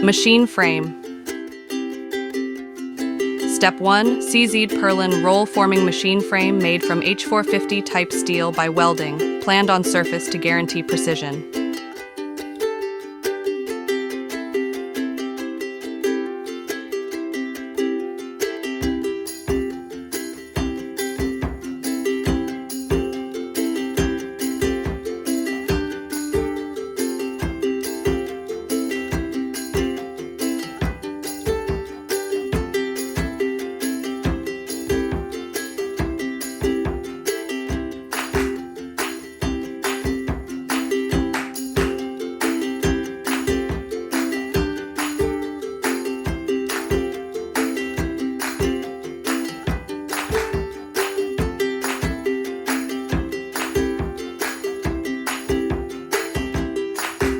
Machine frame. Step 1. CZ'd purlin roll forming machine frame made from H450 type steel by welding, planned on surface to guarantee precision.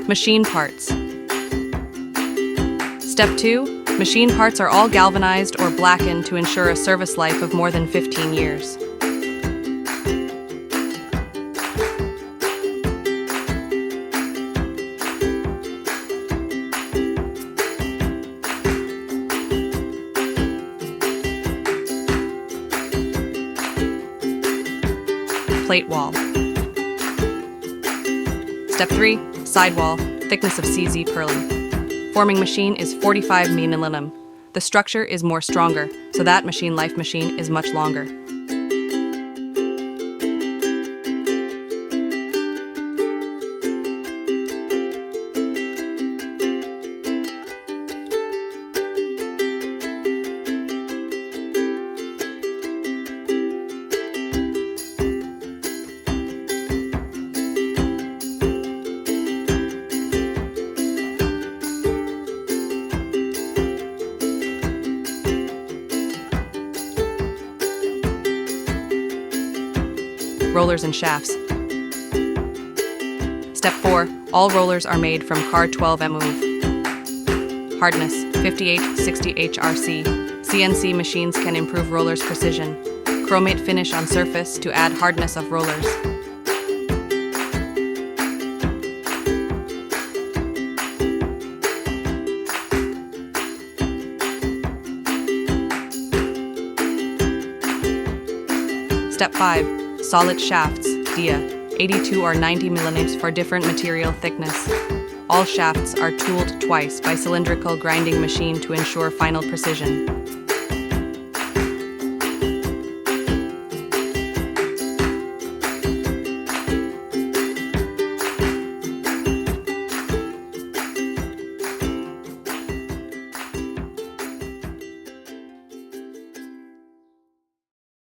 Machine parts. Step 2. Machine parts are all galvanized or blackened to ensure a service life of more than 15 years. Plate wall. Step 3. Sidewall, thickness of CZ purlin. Forming machine is 45 mm. The structure is more stronger, so that machine life machine is much longer. Rollers and shafts. Step 4. All rollers are made from car 12 move. Hardness 5860 HRC. CNC machines can improve rollers' precision. Chromate finish on surface to add hardness of rollers. Step 5. Solid shafts, dia, 82 or 90 mm for different material thickness. All shafts are tooled twice by cylindrical grinding machine to ensure final precision.